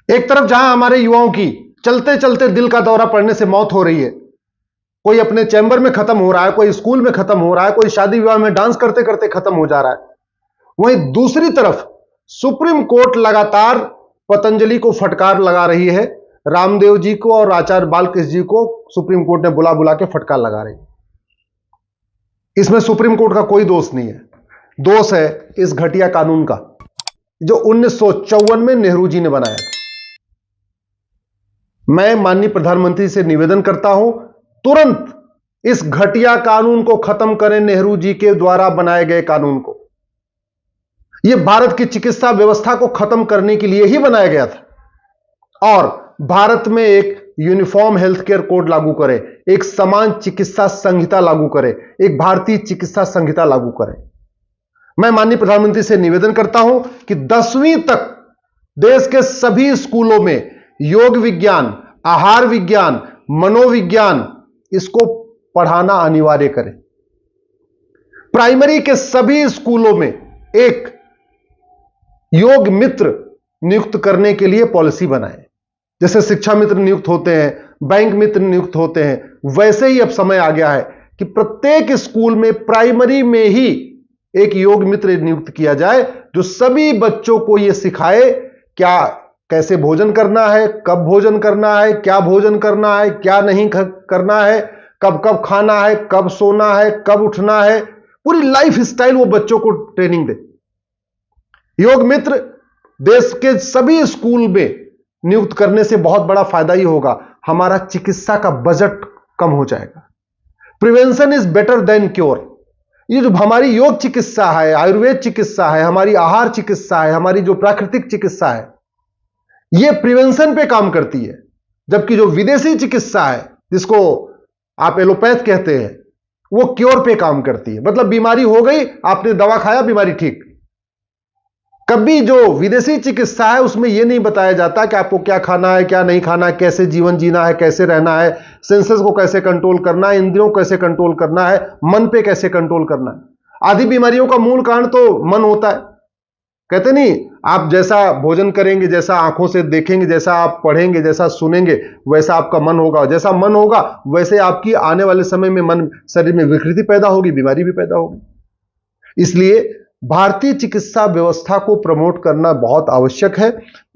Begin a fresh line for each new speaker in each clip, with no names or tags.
एक तरफ जहां हमारे युवाओं की चलते चलते दिल का दौरा पड़ने से मौत हो रही है, कोई अपने चैम्बर में खत्म हो रहा है, कोई स्कूल में खत्म हो रहा है, कोई शादी विवाह में डांस करते करते खत्म हो जा रहा है, वहीं दूसरी तरफ सुप्रीम कोर्ट लगातार पतंजलि को फटकार लगा रही है। रामदेव जी को और आचार्य बालकृष्ण जी को सुप्रीम कोर्ट ने बुला बुला के फटकार लगा रही है। इसमें सुप्रीम कोर्ट का कोई दोष नहीं है, दोष है इस घटिया कानून का जो 1954 में नेहरू जी ने बनाया था। मैं माननीय प्रधानमंत्री से निवेदन करता हूं, तुरंत इस घटिया कानून को खत्म करें, नेहरू जी के द्वारा बनाए गए कानून को। यह भारत की चिकित्सा व्यवस्था को खत्म करने के लिए ही बनाया गया था और भारत में एक यूनिफॉर्म हेल्थ केयर कोड लागू करें, एक समान चिकित्सा संहिता लागू करें, एक भारतीय चिकित्सा संहिता लागू करें। मैं माननीय प्रधानमंत्री से निवेदन करता हूं कि 10वीं तक देश के सभी स्कूलों में योग विज्ञान, आहार विज्ञान, मनोविज्ञान इसको पढ़ाना अनिवार्य करें। प्राइमरी के सभी स्कूलों में एक योग मित्र नियुक्त करने के लिए पॉलिसी बनाएं। जैसे शिक्षा मित्र नियुक्त होते हैं, बैंक मित्र नियुक्त होते हैं, वैसे ही अब समय आ गया है कि प्रत्येक स्कूल में प्राइमरी में ही एक योग मित्र नियुक्त किया जाए जो सभी बच्चों को यह सिखाए क्या कैसे भोजन करना है, कब भोजन करना है, क्या भोजन करना है, क्या नहीं करना है, कब कब खाना है, कब सोना है, कब उठना है, पूरी लाइफ स्टाइल वो बच्चों को ट्रेनिंग दे। योग मित्र देश के सभी स्कूल में नियुक्त करने से बहुत बड़ा फायदा ही होगा, हमारा चिकित्सा का बजट कम हो जाएगा। Prevention is better than cure. ये जो हमारी योग चिकित्सा है, आयुर्वेद चिकित्सा है, हमारी आहार चिकित्सा है, हमारी जो प्राकृतिक चिकित्सा है, ये प्रिवेंशन पे काम करती है, जबकि जो विदेशी चिकित्सा है जिसको आप एलोपैथ कहते हैं वो क्योर पे काम करती है। मतलब बीमारी हो गई, आपने दवा खाया, बीमारी ठीक। कभी जो विदेशी चिकित्सा है उसमें यह नहीं बताया जाता कि आपको क्या खाना है, क्या नहीं खाना है, कैसे जीवन जीना है, कैसे रहना है, सेंसेस को कैसे कंट्रोल करना है, इंद्रियों को कैसे कंट्रोल करना है, मन पे कैसे कंट्रोल करना है। आदि बीमारियों का मूल कारण तो मन होता है। कहते नहीं, आप जैसा भोजन करेंगे, जैसा आंखों से देखेंगे, जैसा आप पढ़ेंगे, जैसा सुनेंगे, वैसा आपका मन होगा। जैसा मन होगा वैसे आपकी आने वाले समय में मन शरीर में विकृति पैदा होगी, बीमारी भी पैदा होगी। इसलिए भारतीय चिकित्सा व्यवस्था को प्रमोट करना बहुत आवश्यक है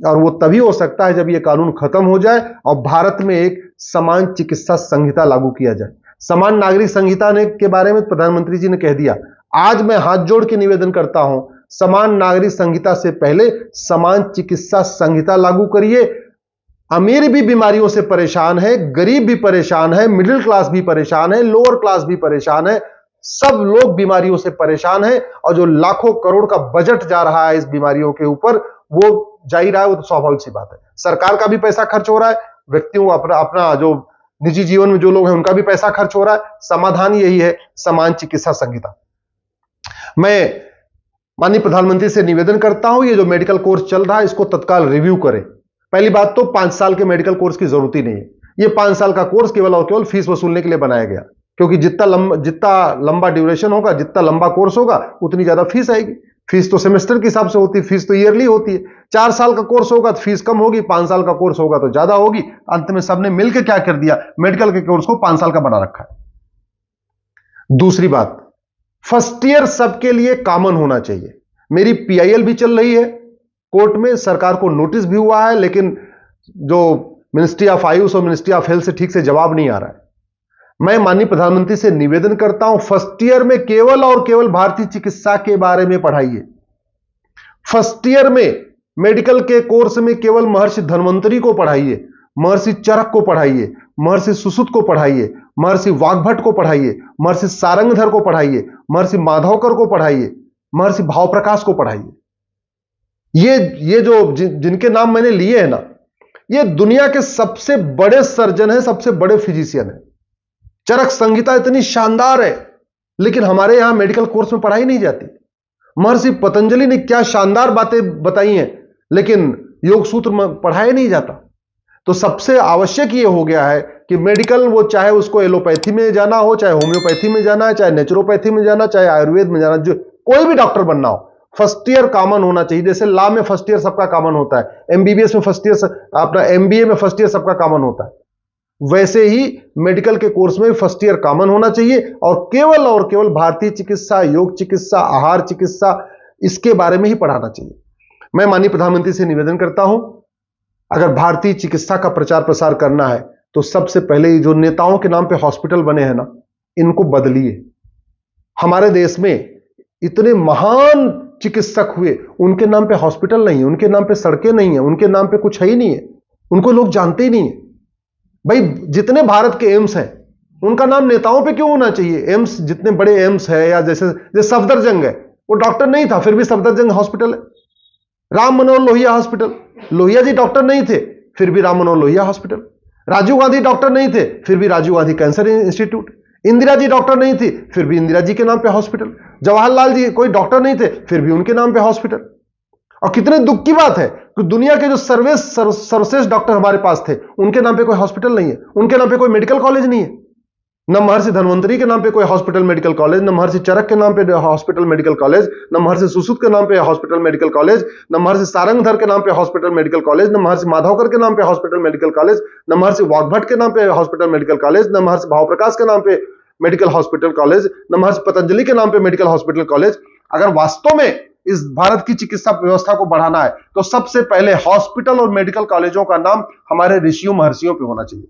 और वो तभी हो सकता है जब ये कानून खत्म हो जाए और भारत में एक समान चिकित्सा संहिता लागू किया जाए। समान नागरिक संहिता ने के बारे में प्रधानमंत्री जी ने कह दिया। आज मैं हाथ जोड़ के निवेदन करता हूं, समान नागरिक संहिता से पहले समान चिकित्सा संहिता लागू करिए। अमीर भी बीमारियों से परेशान है, गरीब भी परेशान है, मिडिल क्लास भी परेशान है, लोअर क्लास भी परेशान है, सब लोग बीमारियों से परेशान हैं और जो लाखों करोड़ का बजट जा रहा है इस बीमारियों के ऊपर वो जा ही रहा है। वो तो स्वाभाविक सी बात है, सरकार का भी पैसा खर्च हो रहा है, व्यक्तियों अपना जो निजी जीवन में जो लोग हैं उनका भी पैसा खर्च हो रहा है। समाधान यही है, समान चिकित्सा संहिता। मैं माननीय प्रधानमंत्री से निवेदन करता हूं, ये जो मेडिकल कोर्स चल रहा है इसको तत्काल रिव्यू करें। पहली बात तो 5 साल के मेडिकल कोर्स की जरूरत ही नहीं है। ये 5 साल का कोर्स केवल और केवल फीस वसूलने के लिए बनाया गया, क्योंकि जितना लंबा ड्यूरेशन होगा, जितना लंबा कोर्स होगा, उतनी ज्यादा फीस आएगी। फीस तो सेमेस्टर के हिसाब से होती है, फीस तो ईयरली होती है। 4 साल का कोर्स होगा तो फीस कम होगी, 5 साल का कोर्स होगा तो ज्यादा होगी। अंत में सबने मिलकर क्या कर दिया, मेडिकल के कोर्स को 5 साल का बना रखा है। दूसरी बात, फर्स्ट ईयर सबके लिए कॉमन होना चाहिए। मेरी पीआईएल भी चल रही है कोर्ट में, सरकार को नोटिस भी हुआ है, लेकिन जो मिनिस्ट्री ऑफ आयुष और मिनिस्ट्री ऑफ हेल्थ से ठीक से जवाब नहीं आ रहा है। मैं माननीय प्रधानमंत्री से निवेदन करता हूं, फर्स्ट ईयर में केवल और केवल भारतीय चिकित्सा के बारे में पढ़ाइए। फर्स्ट ईयर में मेडिकल के कोर्स में केवल महर्षि धन्वंतरी को पढ़ाइए, महर्षि चरक को पढ़ाइए, महर्षि सुश्रुत को पढ़ाइए, महर्षि वाग्भट को पढ़ाइए, महर्षि सारंगधर को पढ़ाइए, महर्षि माधवकर को पढ़ाइए, महर्षि भावप्रकाश को पढ़ाइए। ये जो जिनके नाम मैंने लिए हैं ना, ये दुनिया के सबसे बड़े सर्जन हैं, सबसे बड़े फिजिशियन हैं। चरक संहिता इतनी शानदार है, लेकिन हमारे यहां मेडिकल कोर्स में पढ़ाई नहीं जाती। महर्षि पतंजलि ने क्या शानदार बातें बताई हैं, लेकिन योग सूत्र में पढ़ाया नहीं जाता। तो सबसे आवश्यक यह हो गया है कि मेडिकल, वो चाहे उसको एलोपैथी में जाना हो, चाहे होम्योपैथी में जाना है, चाहे नेचुरोपैथी में जाना, चाहे आयुर्वेद में जाना, जो कोई भी डॉक्टर बनना हो, फर्स्ट ईयर कॉमन होना चाहिए। जैसे लॉ में फर्स्ट ईयर सबका कॉमन होता है, एमबीबीएस में फर्स्ट ईयर, अपना एमबीए में फर्स्ट ईयर सबका कॉमन होता है, वैसे ही मेडिकल के कोर्स में फर्स्ट ईयर कॉमन होना चाहिए और केवल भारतीय चिकित्सा, योग चिकित्सा, आहार चिकित्सा, इसके बारे में ही पढ़ाना चाहिए। मैं माननीय प्रधानमंत्री से निवेदन करता हूं, अगर भारतीय चिकित्सा का प्रचार प्रसार करना है तो सबसे पहले जो नेताओं के नाम पे हॉस्पिटल बने हैं ना, इनको बदलिए। हमारे देश में इतने महान चिकित्सक हुए, उनके नाम पे हॉस्पिटल नहीं है, उनके नाम पे सड़कें नहीं है, उनके नाम पे कुछ है ही नहीं है, उनको लोग जानते ही नहीं है। भाई जितने भारत के एम्स हैं उनका नाम नेताओं पे क्यों होना चाहिए? एम्स, जितने बड़े एम्स है, या जैसे सफदरजंग है, वो डॉक्टर नहीं था फिर भी सफदरजंग हॉस्पिटल है। राम मनोहर लोहिया हॉस्पिटल, लोहिया जी डॉक्टर नहीं थे फिर भी राम मनोहर लोहिया हॉस्पिटल। राजीव गांधी डॉक्टर नहीं थे फिर भी Rajiv Gandhi cancer institute. Indira ji doctor नहीं थी फिर भी इंदिरा जी के नाम पे हॉस्पिटल। जवाहरलाल जी कोई डॉक्टर नहीं थे फिर भी उनके नाम पे हॉस्पिटल। और कितने दुख की बात है कि दुनिया के जो सर्वश्रेष्ठ डॉक्टर हमारे पास थे, उनके नाम पे कोई हॉस्पिटल नहीं है, उनके नाम पे कोई मेडिकल कॉलेज नहीं है। न महर्षि धन्वंतरी के नाम पे कोई हॉस्पिटल मेडिकल कॉलेज, न महर्षि चरक के नाम पे हॉस्पिटल मेडिकल कॉलेज, न महर्षि सुश्रुत के नाम पे हॉस्पिटल मेडिकल कॉलेज, न महर्षि सारंगधर के नाम पे हॉस्पिटल मेडिकल कॉलेज, न महर्षि माधवकर के नाम पे हॉस्पिटल मेडिकल कॉलेज, न महर्षि वाग्भट के नाम पे हॉस्पिटल मेडिकल कॉलेज, न महर्षि भावप्रकाश के नाम पे मेडिकल हॉस्पिटल कॉलेज, न महर्षि पतंजलि के नाम पे मेडिकल हॉस्पिटल कॉलेज। अगर वास्तव में इस भारत की चिकित्सा व्यवस्था को बढ़ाना है तो सबसे पहले हॉस्पिटल और मेडिकल कॉलेजों का नाम हमारे ऋषियों महर्षियों पे होना चाहिए।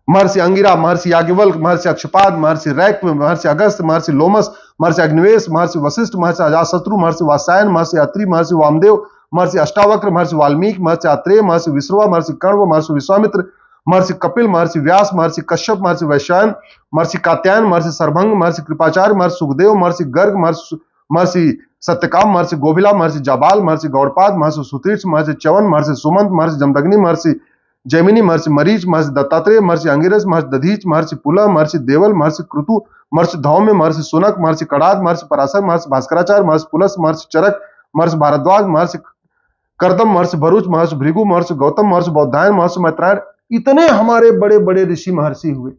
महर्षि अंगिरा, महर्षि याज्ञवल्क, महर्षि अक्षपाद, महर्षि रैक, महर्षि अगस्त, महर्षि लोमस, महर्षि अग्निवेश, महर्षि वशिष्ठ, महर्षि अजातशत्रु, महर्षि वात्सायन, महर्षि अत्रि, महर्षि वामदेव, महर्षि अष्टावक्र, महर्षि वाल्मीकि, महर्षि आत्रेय, महर्षि विश्रवा, महर्षि कण्व, महर्षि विश्वामित्र, महर्षि कपिल, महर्षि व्यास, महर्षि कश्यप, महर्षि वैशंपायन, महर्षि कात्यायन, महर्षि सर्वभंग, महर्षि कृपाचार्य, महर्षि सुखदेव, महर्षि गर्ग, महर्षि सत्यकाम, महर्षि गोभिला, महर्षि जाबाल, महर्षि गौड़पाद, महर्षि सुतीर्थ, महर्षि च्यवन, महर्षि सुमंत, महर्षि जमदग्नि, महर्षि जैमिनी, महर्षि मरीच, महर्षि दत्तात्रेय, महर्षि अंगिरस, महर्षि दधीच, महर्षि पुलह, महर्षि देवल, महर्षि क्रतु, महर्षि धौम्य, महर्षि सुनक, महर्षि कड़ाद, महर्षि पराशर, महर्षि भास्कराचार्य, महर्षि पुलस, महर्षि चरक, महर्षि भारद्वाज, महर्षि करदम, महर्षि भरूच, महर्षि भृगु, महर्षि गौतम, महर्षि बौद्धायन, महर्षि मैत्रायण। इतने हमारे बड़े बड़े ऋषि महर्षि हुए,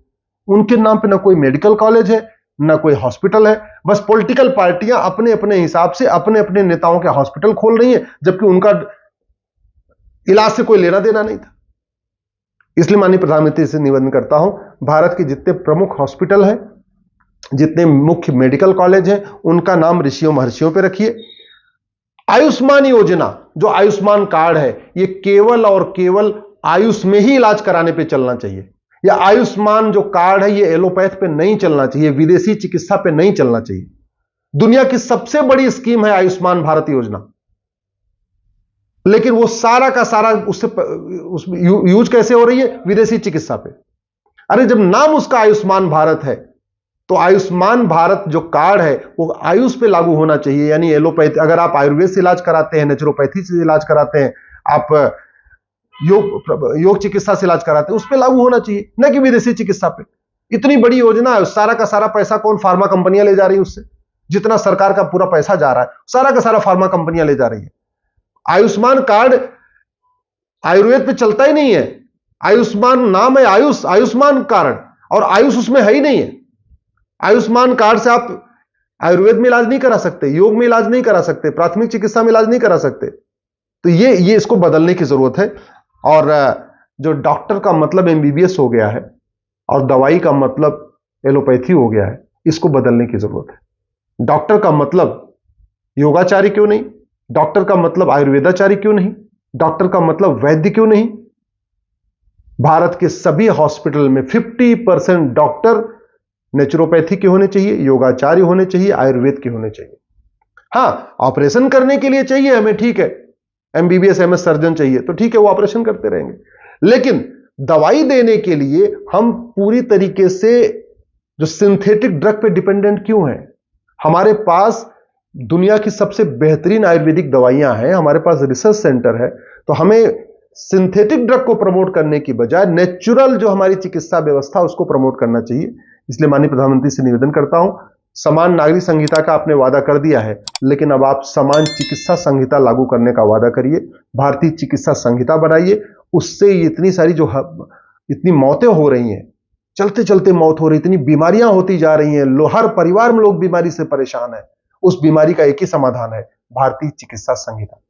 उनके नाम पे ना कोई मेडिकल कॉलेज है, ना कोई हॉस्पिटल है। बस पॉलिटिकल पार्टियां अपने अपने हिसाब से अपने अपने नेताओं के हॉस्पिटल खोल रही हैं, जबकि उनका इलाज से कोई लेना देना नहीं था। इसलिए माननीय प्रधानमंत्री से निवेदन करता हूं, भारत के जितने प्रमुख हॉस्पिटल हैं, जितने मुख्य मेडिकल कॉलेज हैं, उनका नाम ऋषियों महर्षियों पे रखिए। आयुष्मान योजना, जो आयुष्मान कार्ड है, ये केवल और केवल आयुष में ही इलाज कराने पे चलना चाहिए। या आयुष्मान जो कार्ड है, ये एलोपैथ पे नहीं चलना चाहिए, विदेशी चिकित्सा पे नहीं चलना चाहिए। दुनिया की सबसे बड़ी स्कीम है आयुष्मान भारत योजना, लेकिन वो सारा का सारा उसमें यूज कैसे हो रही है? विदेशी चिकित्सा पे। अरे जब नाम उसका आयुष्मान भारत है, तो आयुष्मान भारत जो कार्ड है वो आयुष पे लागू होना चाहिए। यानी एलोपैथी, अगर आप आयुर्वेद से इलाज कराते हैं, नेचुरोपैथी से इलाज कराते हैं, आप योग चिकित्सा से इलाज कराते हैं, उस पर लागू होना चाहिए, न कि विदेशी चिकित्सा पे। इतनी बड़ी योजना है, सारा का सारा पैसा कौन? फार्मा कंपनियां ले जा रही है उससे। जितना सरकार का पूरा पैसा जा रहा है, सारा का सारा फार्मा कंपनियां ले जा रही है। आयुष्मान कार्ड आयुर्वेद पे चलता ही नहीं है। आयुष्मान नाम है आयुष, आयुष्मान कार्ड, और आयुष उसमें है ही नहीं है। आयुष्मान कार्ड से आप आयुर्वेद में इलाज नहीं करा सकते, योग में इलाज नहीं करा सकते, प्राथमिक चिकित्सा में इलाज नहीं करा सकते। तो ये इसको बदलने की जरूरत है। और जो डॉक्टर का मतलब एमबीबीएस हो गया है और दवाई का मतलब एलोपैथी हो गया है, इसको बदलने की जरूरत है। डॉक्टर का मतलब योगाचारी क्यों नहीं? डॉक्टर का मतलब आयुर्वेदाचारी क्यों नहीं? डॉक्टर का मतलब वैद्य क्यों नहीं? भारत के सभी हॉस्पिटल में 50% डॉक्टर नेचुरोपैथी के होने चाहिए, योगाचार्य होने चाहिए, आयुर्वेद के होने चाहिए। हां, ऑपरेशन करने के लिए चाहिए हमें, ठीक है, एमबीबीएस एमएस सर्जन चाहिए, तो ठीक है, वो ऑपरेशन करते रहेंगे। लेकिन दवाई देने के लिए हम पूरी तरीके से जो सिंथेटिक ड्रग पे डिपेंडेंट क्यों हैं? हमारे पास दुनिया की सबसे बेहतरीन आयुर्वेदिक दवाइयां हैं, हमारे पास रिसर्च सेंटर है, तो हमें सिंथेटिक ड्रग को प्रमोट करने की बजाय नेचुरल जो हमारी चिकित्सा व्यवस्था उसको प्रमोट करना चाहिए। इसलिए माननीय प्रधानमंत्री से निवेदन करता हूं, समान नागरिक संहिता का आपने वादा कर दिया है, लेकिन अब आप समान चिकित्सा संहिता लागू करने का वादा करिए। भारतीय चिकित्सा संहिता बनाइए, उससे इतनी सारी जो इतनी मौतें हो रही हैं, चलते चलते मौत हो रही, इतनी बीमारियां होती जा रही हैं, हर परिवार में लोग बीमारी से परेशान है, उस बीमारी का एक ही समाधान है, भारतीय चिकित्सा संहिता।